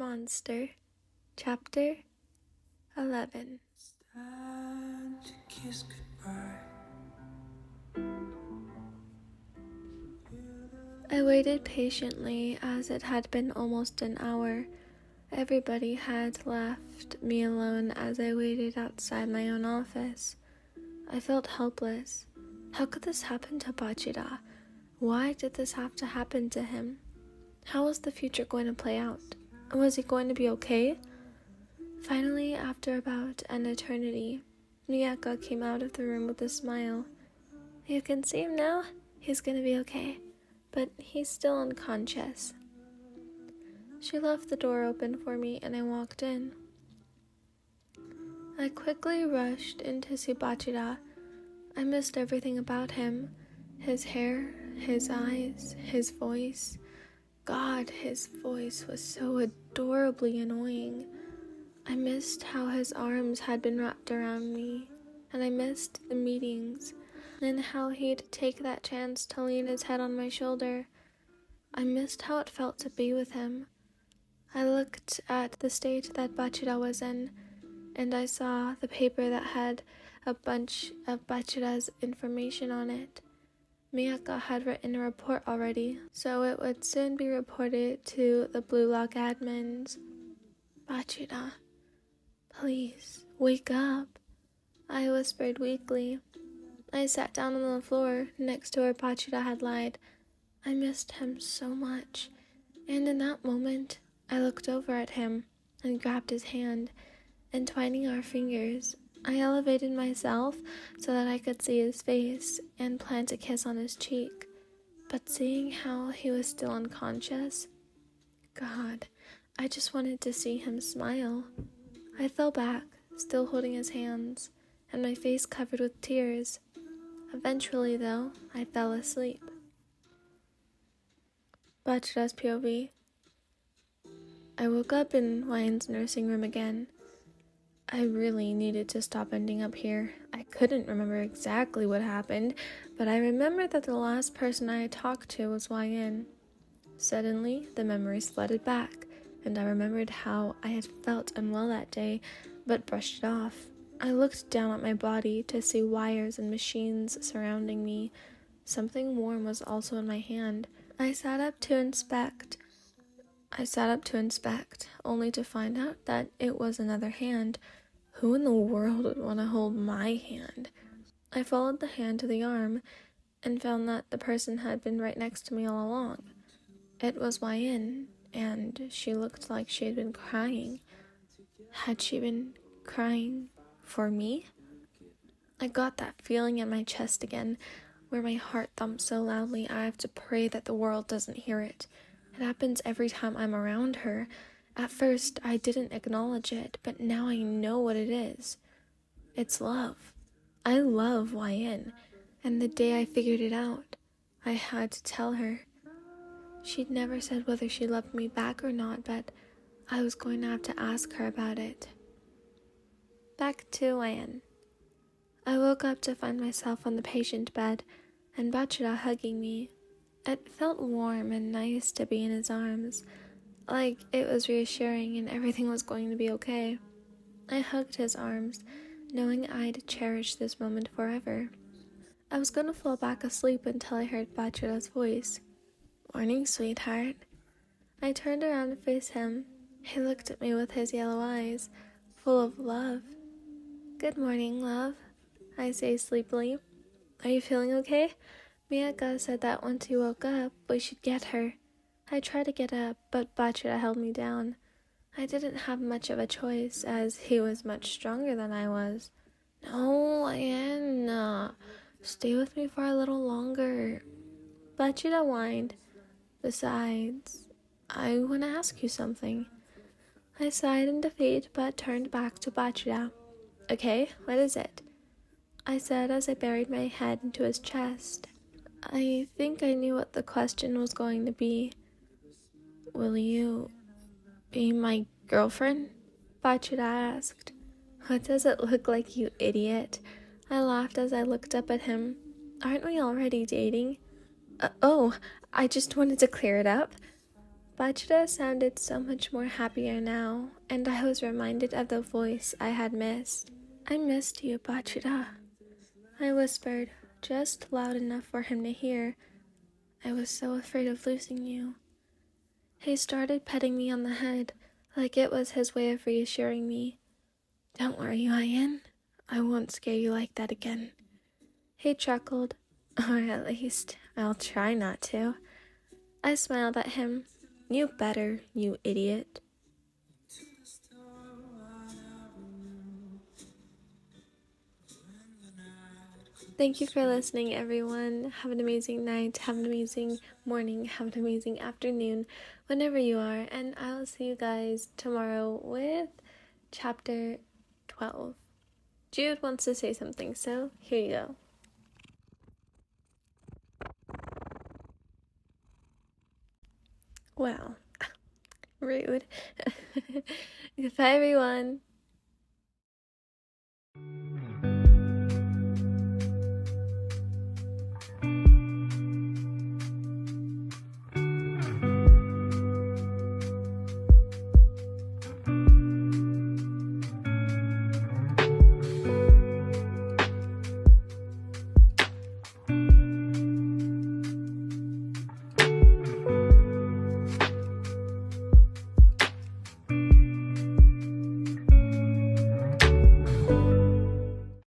Monster, Chapter 11. I waited patiently as it had been almost an hour. Everybody had left me alone as I waited outside my own office. I felt helpless. How could this happen to Bachira? Why did this have to happen to him? How was the future going to play out? Was he going to be okay? Finally, after about an eternity, Miyako came out of the room with a smile. You can see him now. He's going to be okay. But he's still unconscious. She left the door open for me and I walked in. I quickly rushed in to see Bachira. I missed everything about him. His hair, his eyes, his voice. God, his voice was so adorably annoying. I missed how his arms had been wrapped around me, and I missed the meetings, and how he'd take that chance to lean his head on my shoulder. I missed how it felt to be with him. I looked at the state that Bachira was in, and I saw the paper that had a bunch of Bachira's information on it. Miyako had written a report already, so it would soon be reported to the Blue Lock admins. Bachira, please, wake up, I whispered weakly. I sat down on the floor next to where Bachira had lied. I missed him so much, and in that moment, I looked over at him and grabbed his hand. Entwining our fingers, I elevated myself so that I could see his face and plant a kiss on his cheek. But seeing how he was still unconscious, God, I just wanted to see him smile. I fell back, still holding his hands, and my face covered with tears. Eventually, though, I fell asleep. Bachira's POV. I woke up in Ryan's nursing room again. I really needed to stop ending up here. I couldn't remember exactly what happened, but I remembered that the last person I had talked to was YN. Suddenly, the memories flooded back, and I remembered how I had felt unwell that day, but brushed it off. I looked down at my body to see wires and machines surrounding me. Something warm was also in my hand. I sat up to inspect, only to find out that it was another hand. Who in the world would want to hold my hand? I followed the hand to the arm and found that the person had been right next to me all along. It was YN, and she looked like she had been crying. Had she been crying for me? I got that feeling in my chest again, where my heart thumps so loudly I have to pray that the world doesn't hear it. It happens every time I'm around her. At first, I didn't acknowledge it, but now I know what it is. It's love. I love YN, and the day I figured it out, I had to tell her. She'd never said whether she loved me back or not, but I was going to have to ask her about it. Back to YN. I woke up to find myself on the patient bed, and Bachira hugging me. It felt warm and nice to be in his arms, like it was reassuring and everything was going to be okay. I hugged his arms, knowing I'd cherish this moment forever. I was going to fall back asleep until I heard Bachira's voice. Morning, sweetheart. I turned around to face him. He looked at me with his yellow eyes, full of love. Good morning, love, I say sleepily. Are you feeling okay? Miyako said that once you woke up, we should get her. I tried to get up, but Bachira held me down. I didn't have much of a choice, as he was much stronger than I was. No, Anna, stay with me for a little longer. Bachira whined. Besides, I want to ask you something. I sighed in defeat, but turned back to Bachira. Okay, what is it? I said as I buried my head into his chest. I think I knew what the question was going to be. Will you be my girlfriend? Bachira asked. What does it look like, you idiot? I laughed as I looked up at him. Aren't we already dating? Oh, I just wanted to clear it up. Bachira sounded so much more happier now, and I was reminded of the voice I had missed. I missed you, Bachira, I whispered, just loud enough for him to hear. I was so afraid of losing you. He started petting me on the head, like it was his way of reassuring me. Don't worry, Ian. I won't scare you like that again. He chuckled, or at least I'll try not to. I smiled at him. You better, you idiot. Thank you for listening, everyone. Have an amazing night, have an amazing morning, have an amazing afternoon, whenever you are, and I'll see you guys tomorrow with chapter 12. Jude wants to say something, so here you go. Wow, rude. Goodbye, everyone.